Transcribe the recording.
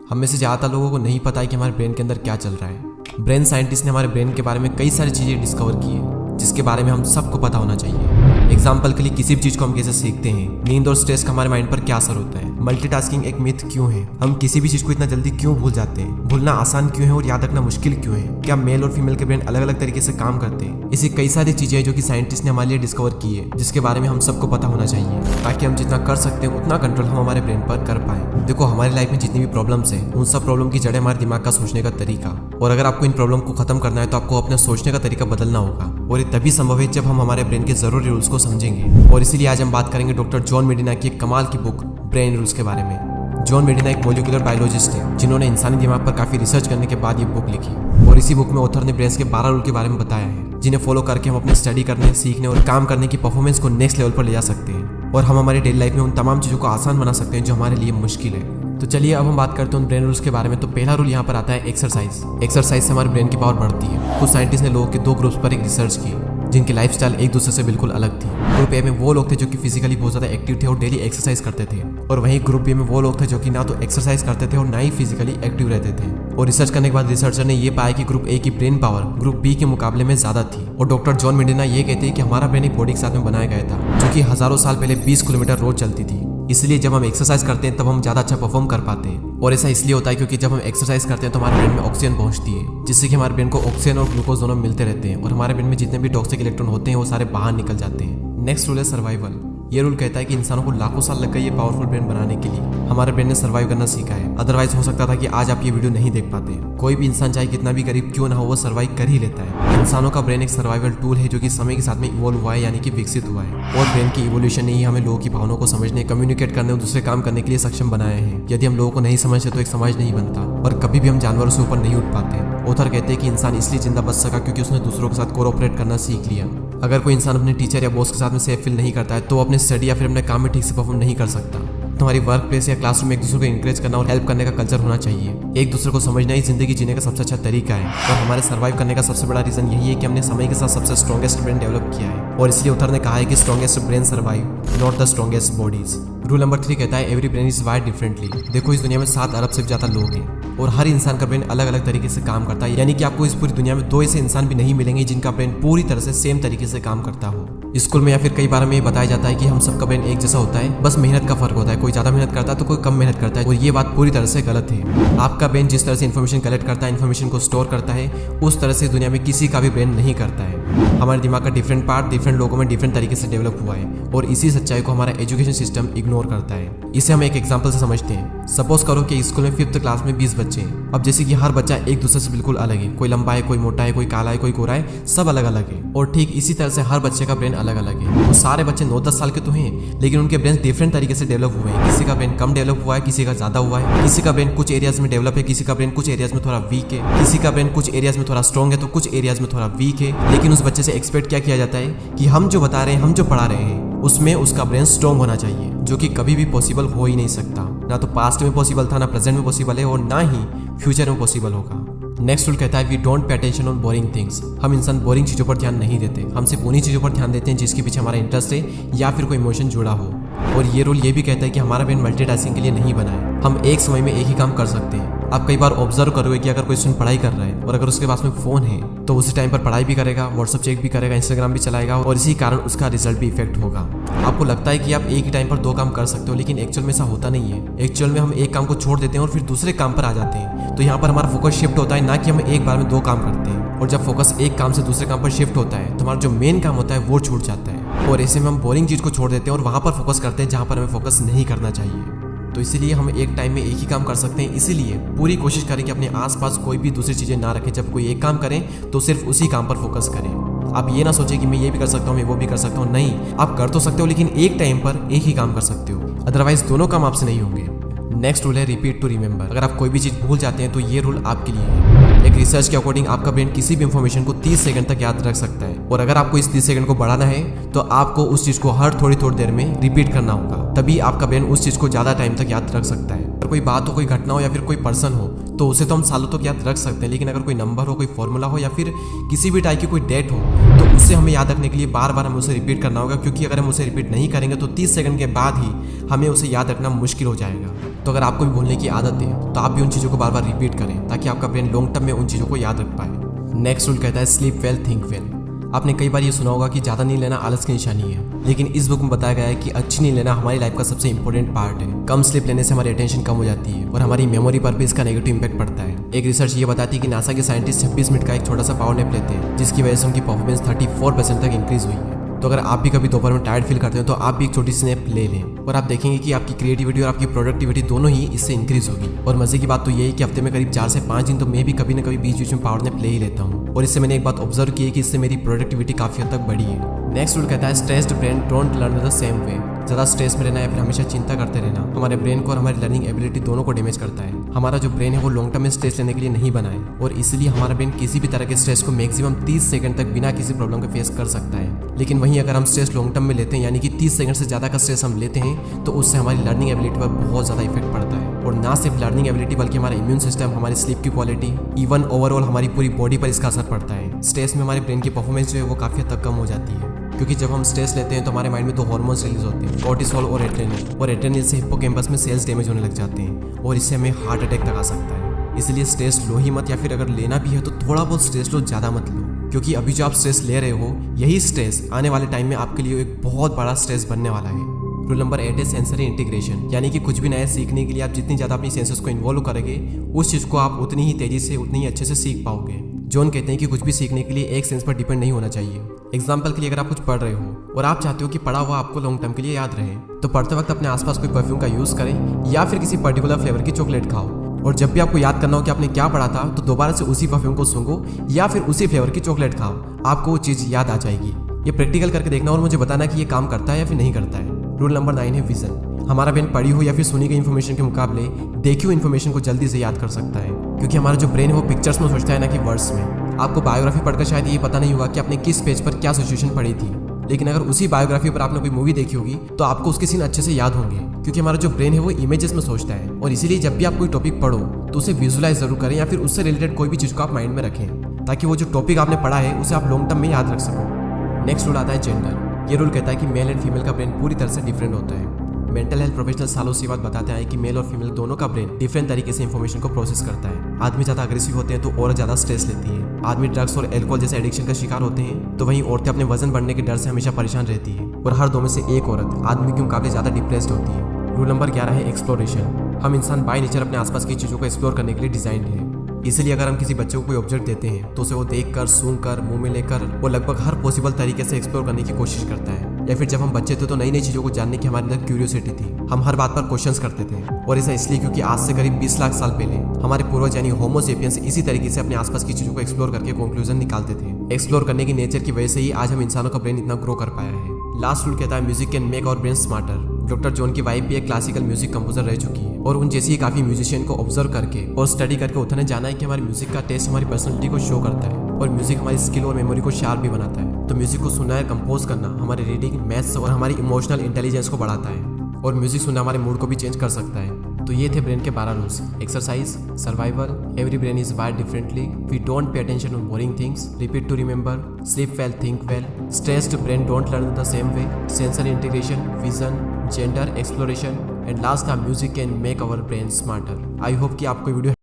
हम में से ज़्यादातर लोगों को नहीं पता है कि हमारे ब्रेन के अंदर क्या चल रहा है। ब्रेन साइंटिस्ट ने हमारे ब्रेन के बारे में कई सारी चीज़ें डिस्कवर की है जिसके बारे में हम सबको पता होना चाहिए। एग्जाम्पल के लिए किसी भी चीज़ को हम कैसे सीखते हैं, नींद और स्ट्रेस का हमारे माइंड पर क्या असर होता है, मल्टीटास्किंग एक मिथ क्यों है, हम किसी भी चीज़ को इतना जल्दी क्यों भूल जाते हैं, भूलना आसान क्यों है और याद रखना मुश्किल क्यों है, क्या मेल और फीमेल के ब्रेन अलग अलग तरीके से काम करते हैं। ऐसी कई सारी चीज़ें हैं जो कि साइंटिस्ट ने हमारे लिए डिस्कवर की है जिसके बारे में हम सबको पता होना चाहिए ताकि हम जितना कर सकते हैं उतना कंट्रोल हम हमारे ब्रेन पर कर पाए। देखो, हमारी लाइफ में जितनी भी प्रॉब्लम्स हैं उन सब प्रॉब्लम की जड़ हमारे दिमाग का सोचने का तरीका, और अगर आपको इन प्रॉब्लम को खत्म करना है तो आपको अपने सोचने का तरीका बदलना होगा, और ये तभी संभव है जब हम हमारे ब्रेन के जरूरी रूल्स को समझेंगे। और इसीलिए आज हम बात करेंगे डॉक्टर जॉन मेडिना की एक कमाल की बुक ब्रेन रूल्स के बारे में। जॉन मेडिना एक मॉलिक्यूलर बायोलॉजिस्ट है जिन्होंने इंसानी दिमाग पर काफी रिसर्च करने के बाद ये बुक लिखी, और इसी बुक में ऑथर ने ब्रेन के 12 रूल के बारे में बताया है जिन्हें फॉलो करके हम अपने स्टडी करने, सीखने और काम करने की परफॉर्मेंस को नेक्स्ट लेवल पर ले जा सकते हैं, और हम हमारी डेली लाइफ में उन तमाम चीज़ों को आसान बना सकते हैं जो हमारे लिए मुश्किल है। तो चलिए अब हम बात करते हैं उन ब्रेन रूल्स के बारे में। तो पहला रूल यहाँ पर आता है एक्सरसाइज। एक्सरसाइज से हमारे ब्रेन की पावर बढ़ती है। कुछ साइंटिस्ट ने लोगों के 2 ग्रुप्स पर एक रिसर्च की जिनकी लाइफस्टाइल एक दूसरे से बिल्कुल अलग थी। ग्रुप ए में वो लोग थे जो कि फिजिकली बहुत ज़्यादा एक्टिव थे और डेली एक्सरसाइज करते थे, और वहीं ग्रुप बी में वो लोग थे जो कि ना तो एक्सरसाइज करते थे और ना ही फिजिकली एक्टिव रहते थे। और रिसर्च करने के बाद रिसर्चर ने ये पाया कि ग्रुप ए की ब्रेन पावर ग्रुप बी के मुकाबले में ज़्यादा थी। और डॉक्टर जॉन मेडिना ये कहते हैं कि हमारा ब्रेन एक बॉडी के साथ में बनाया गया था जो कि हज़ारों साल पहले 20 किलोमीटर रोज चलती थी। इसलिए जब हम एक्सरसाइज करते हैं तब हम ज़्यादा अच्छा परफॉर्म कर पाते हैं, और ऐसा इसलिए होता है क्योंकि जब हम एक्सरसाइज करते हैं तो हमारे ब्रेन में ऑक्सीजन पहुंचती है जिससे कि हमारे ब्रेन को ऑक्सीजन और ग्लूकोज दोनों मिलते रहते हैं, और हमारे ब्रेन में जितने भी टॉक्सिक इलेक्ट्रॉन होते हैं वो सारे बाहर निकल जाते हैं। नेक्स्ट रूल है सर्वाइवल। ये रूल कहता है कि इंसानों को लाखों साल लग गए ये पावरफुल ब्रेन बनाने के लिए। हमारे ब्रेन ने सर्वाइव करना सीखा है, अदरवाइज हो सकता था कि आज आप ये वीडियो नहीं देख पाते। कोई भी इंसान चाहे कितना भी गरीब क्यों ना हो वो सर्वाइव कर ही लेता है। इंसानों का ब्रेन एक सर्वाइवल टूल है जो कि समय के साथ में इवॉल्व हुआ है, यानी कि विकसित हुआ है, और ब्रेन की इवोल्यूशन ने ही हमें लोगों की भावनाओं को समझने, कम्युनिकेट करने और दूसरे काम करने के लिए सक्षम बनाया है। यदि हम लोगों को नहीं समझते तो एक समाज नहीं बनता, और कभी भी हम जानवरों से ऊपर नहीं उठ पाते। ऑथर कहते हैं कि इंसान इसलिए जिंदा बच सका क्योंकि उसने दूसरों के साथ कोऑपरेट करना सीख लिया। अगर कोई इंसान अपने टीचर या बॉस के साथ में सेफ फील नहीं करता है तो अपने स्टडी या फिर अपने काम में ठीक से परफॉर्म नहीं कर सकता। तुम्हारी वर्क प्लेस या क्लासरूम में एक दूसरे को इंकरेज करना और हेल्प करने का कल्चर होना चाहिए। एक दूसरे को समझना ही जिंदगी जीने का सबसे अच्छा तरीका है, और हमारे सर्वाइव करने का सबसे बड़ा रीजन यही है कि हमने समय के साथ सबसे स्ट्रॉन्गेस्ट ब्रेन डेवलप किया है, और इसलिए ऑथर ने कहा है कि strongest brain survive, not the strongest bodies. Rule number 3 कहता है every brain is wired differently. देखो, इस दुनिया में 7 अरब से ज्यादा लोग हैं और हर इंसान का ब्रेन अलग अलग तरीके से काम करता है, यानी कि आपको इस पूरी दुनिया में 2 ऐसे इंसान भी नहीं मिलेंगे जिनका ब्रेन पूरी तरह से सेम तरीके से काम करता हो। स्कूल में या फिर कई बार हमें बताया जाता है कि हम सबका ब्रेन एक जैसा होता है, बस मेहनत का फर्क होता है। कोई ज्यादा मेहनत करता है तो कोई कम मेहनत करता है, और ये बात पूरी तरह से गलत है। आपका ब्रेन जिस तरह से इन्फॉर्मेशन कलेक्ट करता है, इन्फॉर्मेशन को स्टोर करता है, उस तरह से दुनिया में किसी का भी ब्रेन नहीं करता है। हमारे दिमाग का डिफरेंट पार्ट डिफरेंट लोगों में डिफरेंट तरीके से डेवलप हुआ है, और इसी सच्चाई को हमारा एजुकेशन सिस्टम इग्नोर करता है। इसे हम एक एग्जाम्पल से समझते हैं। सपोज करो कि स्कूल में 5th क्लास में 20 बच्चे हैं। अब जैसे कि हर बच्चा एक दूसरे से बिल्कुल अलग है, कोई लंबा है, कोई मोटा है, कोई काला है, कोई गोरा है, सब अलग अलग है, और ठीक इसी तरह से हर बच्चे का ब्रेन अलग अलग है। वो सारे बच्चे 9-10 साल के तो हैं, लेकिन उनके ब्रेन डिफरेंट तरीके से डेवलप हुए हैं। किसी का ब्रेन कम डेवलप हुआ है, किसी का ज्यादा हुआ है, किसी का ब्रेन कुछ एरियाज में डेवलप है, किसी का ब्रेन कुछ एरियाज में थोड़ा वीक है, किसी का ब्रेन कुछ एरियाज में थोड़ा स्ट्रॉन्ग है तो कुछ एरियाज में थोड़ा वीक है। लेकिन उस बच्चे से एक्सपेक्ट क्या किया जाता है कि हम जो बता रहे हैं, हम जो पढ़ा रहे हैं, उसमें उसका ब्रेन स्ट्रॉन्ग होना चाहिए, जो कि कभी भी पॉसिबल हो ही नहीं सकता। ना तो पास्ट में पॉसिबल था, ना प्रेजेंट में पॉसिबल है, और ना ही फ्यूचर में पॉसिबल होगा। नेक्स्ट रूल कहता है we don't pay attention on boring things. हम इंसान बोरिंग चीज़ों पर ध्यान नहीं देते, हम सिर्फ उन्हीं चीज़ों पर ध्यान देते हैं जिसके पीछे हमारा इंटरेस्ट है या फिर कोई इमोशन जुड़ा हो। और ये रूल ये भी कहता है कि हमारा ब्रेन मल्टीटास्किंग के लिए नहीं बना है। हम एक समय में एक ही काम कर सकते हैं। आप कई बार ऑब्जर्व करोगे कि अगर कोई स्टूडेंट पढ़ाई कर रहा है और अगर उसके पास में फ़ोन है तो उसी टाइम पर पढ़ाई भी करेगा, व्हाट्सअप चेक भी करेगा, इंस्टाग्राम भी चलाएगा, और इसी कारण उसका रिजल्ट भी इफेक्ट होगा। आपको लगता है कि आप एक ही टाइम पर 2 काम कर सकते हो, लेकिन एक्चुअल में ऐसा होता नहीं है। एक्चुअल में हम एक काम को छोड़ देते हैं और फिर दूसरे काम पर आ जाते हैं। तो यहाँ पर हमारा फोकस शिफ्ट होता है, ना कि हम एक बार में 2 काम करते हैं। और जब फोकस एक काम से दूसरे काम पर शिफ्ट होता है तो हमारा जो मेन काम होता है वो छूट जाता है, और ऐसे में हम बोरिंग चीज़ को छोड़ देते हैं और वहाँ पर फोकस करते हैं जहाँ पर हमें फोकस नहीं करना चाहिए। तो इसीलिए हम एक टाइम में एक ही काम कर सकते हैं। इसीलिए पूरी कोशिश करें कि अपने आसपास कोई भी दूसरी चीज़ें ना रखें। जब कोई एक काम करें तो सिर्फ उसी काम पर फोकस करें। आप ये ना सोचें कि मैं ये भी कर सकता हूँ, मैं वो भी कर सकता हूँ। नहीं, आप कर तो सकते हो, लेकिन एक टाइम पर एक ही काम कर सकते हो, अदरवाइज दोनों काम आपसे नहीं होंगे। नेक्स्ट रूल है रिपीट टू रिमेंबर। अगर आप कोई भी चीज़ भूल जाते हैं तो ये रूल आपके लिए है। एक रिसर्च के अकॉर्डिंग आपका ब्रेन किसी भी इंफॉर्मेशन को 30 सेकंड तक याद रख सकता है, और अगर आपको इस 30 सेकंड को बढ़ाना है तो आपको उस चीज को हर थोड़ी देर में रिपीट करना होगा, तभी आपका ब्रेन उस चीज को ज्यादा टाइम तक याद रख सकता है। अगर कोई बात हो, कोई घटना हो या फिर कोई पर्सन हो तो उसे तो हम सालों तक याद रख सकते हैं, लेकिन अगर कोई नंबर हो, कोई फॉर्मूला हो या फिर किसी भी टाइप की कोई डेट हो तो उसे हमें याद रखने के लिए बार बार हमें उसे रिपीट करना होगा, क्योंकि अगर हम उसे रिपीट नहीं करेंगे तो 30 सेकंड के बाद ही हमें उसे याद रखना मुश्किल हो जाएगा। तो अगर आपको भी भूलने की आदत है तो आप भी उन चीज़ों को बार बार रिपीट करें ताकि आपका ब्रेन लॉन्ग टर्म में उन चीज़ों को याद रख पाए। नेक्स्ट रूल कहता है स्लीप वेल थिंक वेल। आपने कई बार ये सुना होगा कि ज़्यादा नींद लेना आलस की निशानी है, लेकिन इस बुक में बताया गया है कि अच्छी नींद लेना हमारी लाइफ का सबसे इंपॉर्टेंट पार्ट है। कम स्लीप लेने से हमारी अटेंशन कम हो जाती है और हमारी मेमोरी पर भी इसका नेगेटिव इंपैक्ट पड़ता है। एक रिसर्च ये बताती है कि नासा के साइंटिस्ट 26 मिनट का एक छोटा सा पावर नैप लेते हैं, जिसकी वजह से उनकी परफॉर्मेंस 34% तक इंक्रीज हुई है। तो अगर आप भी कभी दोपहर में टायर्ड फील करते हैं तो आप भी एक छोटी सी नैप ले लें और आप देखेंगे कि आपकी क्रिएटिविटी और आपकी प्रोडक्टिविटी दोनों ही इससे इंक्रीज होगी। और मजे की बात तो ये है कि हफ्ते में करीब 4 से 5 दिन तो मैं भी कभी ना कभी बीच में पावर नैप ले ही लेता हूँ, और इससे मैंने एक बात ऑब्जर्व की है कि इससे मेरी प्रोडक्टिविटी काफी हद तक बढ़ी है। नेक्स्ट रूल कहता है stressed brain don't learn the same वे। ज़्यादा स्ट्रेस में रहना या फिर हमेशा चिंता करते रहना हमारे ब्रेन को और हमारी लर्निंग एबिलिटी दोनों को डैमेज करता है। हमारा जो ब्रेन है वो लॉन्ग टर्म में स्ट्रेस लेने के लिए नहीं बना है, और इसलिए हमारा ब्रेन किसी भी तरह के स्ट्रेस को मैक्सिमम 30 सेकंड तक बिना किसी प्रॉब्लम के फेस कर सकता है। लेकिन वहीं अगर हम स्ट्रेस लॉन्ग टर्म में लेते हैं, यानी कि 30 सेकंड से ज़्यादा का स्ट्रेस हम लेते हैं, तो उससे हमारी लर्निंग एबिलिटी पर बहुत ज़्यादा इफेक्ट पड़ता है। और ना सिर्फ लर्निंग एबिलिटी बल्कि हमारा इम्यून सिस्टम, हमारी स्लीप की क्वालिटी, इवन ओवरऑल हमारी पूरी बॉडी पर इसका असर पड़ता है। स्ट्रेस में हमारे ब्रेन की परफॉर्मेंस जो है वो काफ़ी हद तक कम हो जाती है, क्योंकि जब हम स्ट्रेस लेते हैं तो हमारे माइंड में 2 हार्मोन्स रिलीज होते हैं, कॉर्टिसोल और एड्रेनलिन। और एड्रेनलिन से हिप्पोकैम्पस में सेल्स डैमेज होने लग जाते हैं और इससे हमें हार्ट अटैक तक आ सकता है। इसलिए स्ट्रेस लो ही मत, या फिर अगर लेना भी है तो थोड़ा बहुत स्ट्रेस लो, ज़्यादा मत लो, क्योंकि अभी जो आप स्ट्रेस ले रहे हो यही स्ट्रेस आने वाले टाइम में आपके लिए एक बहुत बड़ा स्ट्रेस बनने वाला है। रूल नंबर 8 है सेंसरी इंटीग्रेशन, यानी कि कुछ भी नया सीखने के लिए आप जितनी ज़्यादा अपनी सेंसर्स को इन्वॉल्व करेंगे उस चीज़ को आप उतनी ही तेज़ी से, उतनी ही अच्छे से सीख पाओगे। जॉन कहते हैं कि कुछ भी सीखने के लिए एक सेंस पर डिपेंड नहीं होना चाहिए। एग्जाम्पल के लिए अगर आप कुछ पढ़ रहे हो और आप चाहते हो कि पढ़ा हुआ आपको लॉन्ग टर्म के लिए याद रहे, तो पढ़ते वक्त अपने आसपास कोई परफ्यूम का यूज़ करें या फिर किसी पर्टिकुलर फ्लेवर की चॉकलेट खाओ, और जब भी आपको याद करना हो कि आपने क्या पढ़ा था तो दोबारा से उसी परफ्यूम को सूंघो या फिर उसी फ्लेवर की चॉकलेट खाओ, आपको वो चीज़ याद आ जाएगी। ये प्रैक्टिकल करके देखना और मुझे बताना कि ये काम करता है या फिर नहीं करता है। रूल नंबर 9 है विजन। हमारा ब्रेन पढ़ी हुई या फिर सुनी गई इन्फॉर्मेशन के मुकाबले देखी हुई इन्फॉर्मेशन को जल्दी से याद कर सकता है, क्योंकि हमारा जो ब्रेन है वो पिक्चर्स में सोचता है ना कि वर्ड्स में। आपको बायोग्राफी पढ़कर शायद ये पता नहीं होगा कि आपने किस पेज पर क्या सिचुएशन पढ़ी थी, लेकिन अगर उसी बायोग्राफी पर आपने कोई मूवी देखी होगी तो आपको उसके सीन अच्छे से याद होंगे, क्योंकि हमारा जो ब्रेन है वो इमेजेस में सोचता है। और इसीलिए जब भी आप कोई टॉपिक पढ़ो तो उसे विजुलाइज जरूर करें या फिर उससे रिलेटेड कोई भी चीज़ को आप माइंड में रखें, ताकि वो जो टॉपिक आपने पढ़ा है उसे आप लॉन्ग टर्म में याद रख सको। नेक्स्ट रूल आता है जेंडर। ये रूल कहता है कि मेल एंड फीमेल का ब्रेन पूरी तरह से डिफरेंट होता है। मेंटल हेल्थ प्रोफेशनल सालों से बात बताते हैं कि मेल और फीमेल दोनों का ब्रेन डिफरेंट तरीके से इंफॉर्मेशन को प्रोसेस करता है। आदमी ज़्यादा अग्रेसिव होते हैं तो औरत ज़्यादा स्ट्रेस लेती है। आदमी ड्रग्स और एल्कोहल जैसे एडिक्शन का शिकार होते हैं, तो वहीं औरतें अपने वजन बढ़ने के डर से हमेशा परेशान रहती है। और हर 2 में से 1 औरत आदमी के मुकाबले ज़्यादा डिप्रेस्ड होती है। रूल नंबर 11 है एक्सप्लोरेशन। हम इंसान बाय नेचर अपने आसपास की चीज़ों को एक्सप्लोर करने के लिए डिजाइंड है। इसलिए अगर हम किसी बच्चे को कोई ऑब्जेक्ट देते हैं तो उसे वो देखकर, सूंघकर, मुंह में लेकर वो लगभग हर पॉसिबल तरीके से एक्सप्लोर करने की कोशिश करता है। या फिर जब हम बच्चे थे तो नई नई चीज़ों को जानने की हमारे अंदर क्यूरियोसिटी थी, हम हर बात पर क्वेश्चंस करते थे। और ऐसा इसलिए क्योंकि आज से करीब 20 लाख साल पहले हमारे पूर्वज यानी होमो सेपियंस इसी तरीके से अपने आसपास की चीज़ों को एक्सप्लोर करके कंक्लूजन निकालते थे। एक्सप्लोर करने की नेचर की वजह से ही आज हम इंसानों का ब्रेन इतना ग्रो कर पाया है। लास्ट रूल कहता है music can make our brain smarter. Doctor John की वाइफ भी एक क्लासिकल म्यूजिक कंपोजर रह चुकी है, और उन जैसी काफ़ी म्यूजिशियन को ऑब्जर्व करके और स्टडी करके उन्होंने जाना है कि हमारी म्यूजिक का टेस्ट हमारी पर्सनैलिटी को शो करता है, और म्यूजिक हमारी स्किल और मेमोरी को शार्प भी बनाता है। तो म्यूजिक को सुनना या कंपोज करना हमारी रीडिंग, मैथ्स और हमारी इमोशनल इंटेलिजेंस को बढ़ाता है, और म्यूजिक सुनना हमारे मूड को भी चेंज कर सकता है। तो ये थे ब्रेन के 12 rules. Exercise, survival, every brain is wired differently, we don't pay attention on boring things, repeat to remember, sleep well think well, stressed brain don't learn the same way, sensory integration, vision, gender, exploration, and last था music can make our brain smarter. I hope कि आपको video